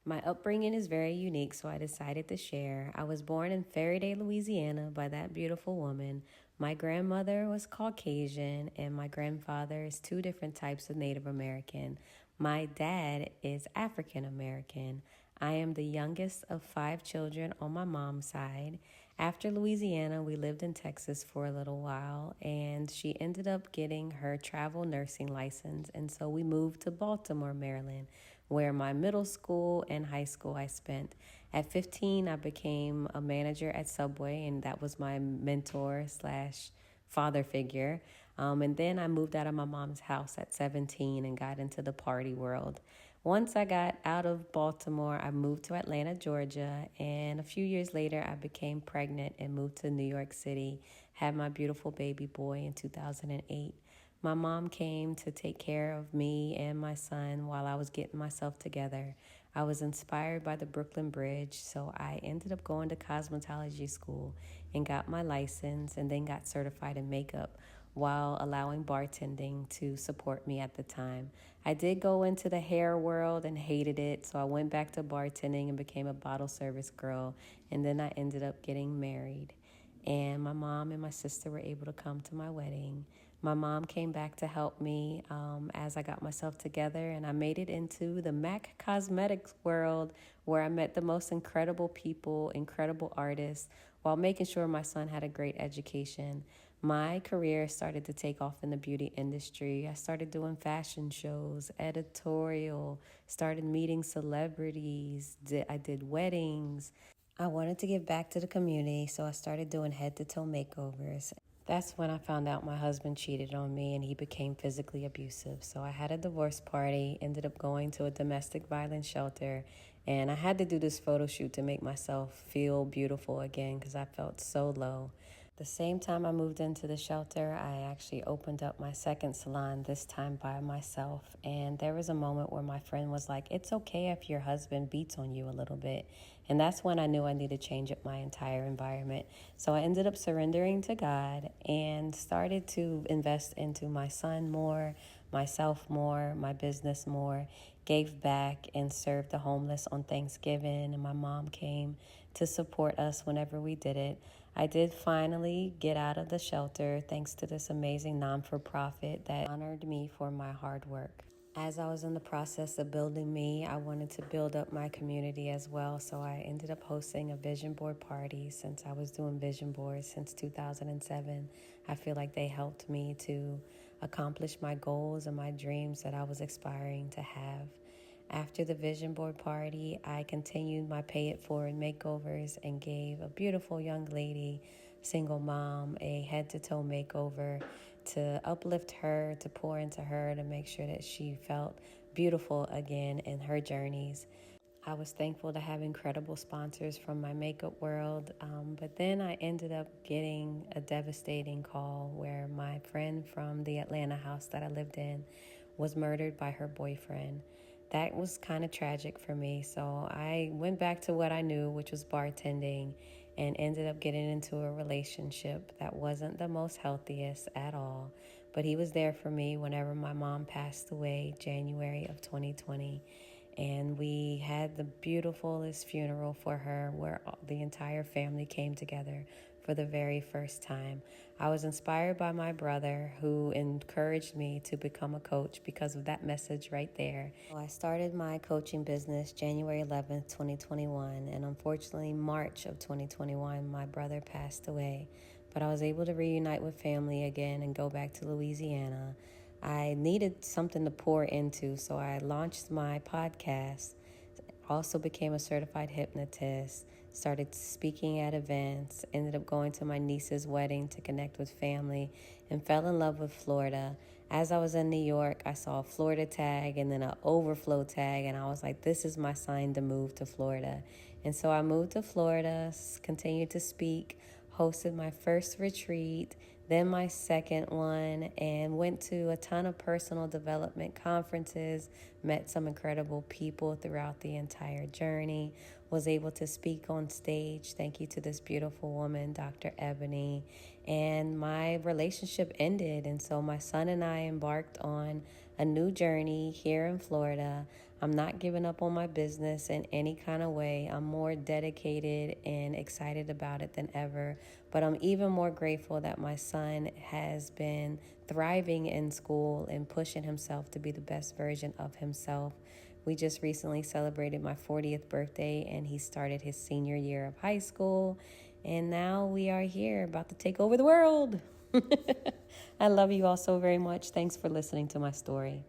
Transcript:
My upbringing is very unique, so I decided to share. I was born in Faraday, Louisiana, by that beautiful woman. My grandmother was Caucasian, and my grandfather is two different types of Native American. My dad is African American. I am the youngest of 5 children on my mom's side. After Louisiana, we lived in Texas for a little while, and she ended up getting her travel nursing license. And so we moved to Baltimore, Maryland, where my middle school and high school I spent. At 15, I became a manager at Subway, and that was my mentor slash father figure. And then I moved out of my mom's house at 17 and got into the party world. Once I got out of Baltimore, I moved to Atlanta, Georgia, and a few years later, I became pregnant and moved to New York City, had my beautiful baby boy in 2008. My mom came to take care of me and my son while I was getting myself together. I was inspired by the Brooklyn Bridge, so I ended up going to cosmetology school and got my license and then got certified in makeup while allowing bartending to support me at the time. I did go into the hair world and hated it, so I went back to bartending and became a bottle service girl, and then I ended up getting married. And my mom and my sister were able to come to my wedding. My mom came back to help me as I got myself together, and I made it into the MAC Cosmetics world where I met the most incredible people, incredible artists, while making sure my son had a great education. My career started to take off in the beauty industry. I started doing fashion shows, editorial, started meeting celebrities, I did weddings. I wanted to give back to the community, so I started doing head-to-toe makeovers. That's when I found out my husband cheated on me and he became physically abusive. So I had a divorce party, ended up going to a domestic violence shelter, and I had to do this photo shoot to make myself feel beautiful again because I felt so low. The same time I moved into the shelter, I actually opened up my second salon, this time by myself. And there was a moment where my friend was like, "It's okay if your husband beats on you a little bit." And that's when I knew I needed to change up my entire environment. So I ended up surrendering to God and started to invest into my son more, myself more, my business more, gave back and served the homeless on Thanksgiving. And my mom came to support us whenever we did it. I did finally get out of the shelter thanks to this amazing non-for-profit that honored me for my hard work. As I was in the process of building me, I wanted to build up my community as well, so I ended up hosting a vision board party since I was doing vision boards since 2007. I feel like they helped me to accomplish my goals and my dreams that I was aspiring to have. After the vision board party, I continued my pay it forward makeovers and gave a beautiful young lady, single mom, a head to toe makeover to uplift her, to pour into her, to make sure that she felt beautiful again in her journeys. I was thankful to have incredible sponsors from my makeup world, but then I ended up getting a devastating call where my friend from the Atlanta house that I lived in was murdered by her boyfriend. That was kind of tragic for me, so I went back to what I knew, which was bartending, and ended up getting into a relationship that wasn't the most healthiest at all. But he was there for me whenever my mom passed away, January of 2020. And we had the beautifulest funeral for her where the entire family came together for the very first time. I was inspired by my brother who encouraged me to become a coach because of that message right there. So I started my coaching business January 11th, 2021, and unfortunately March of 2021, my brother passed away. But I was able to reunite with family again and go back to Louisiana. I needed something to pour into, so I launched my podcast, also became a certified hypnotist, started speaking at events, ended up going to my niece's wedding to connect with family, and fell in love with Florida. As I was in New York, I saw a Florida tag and then an overflow tag, and I was like, this is my sign to move to Florida. And so I moved to Florida, continued to speak, hosted my first retreat, then my second one, and went to a ton of personal development conferences, met some incredible people throughout the entire journey, was able to speak on stage. Thank you to this beautiful woman, Dr. Ebony. And my relationship ended, and so my son and I embarked on a new journey here in Florida. I'm not giving up on my business in any kind of way. I'm more dedicated and excited about it than ever. But I'm even more grateful that my son has been thriving in school and pushing himself to be the best version of himself. We just recently celebrated my 40th birthday, and he started his senior year of high school. And now we are here about to take over the world. I love you all so very much. Thanks for listening to my story.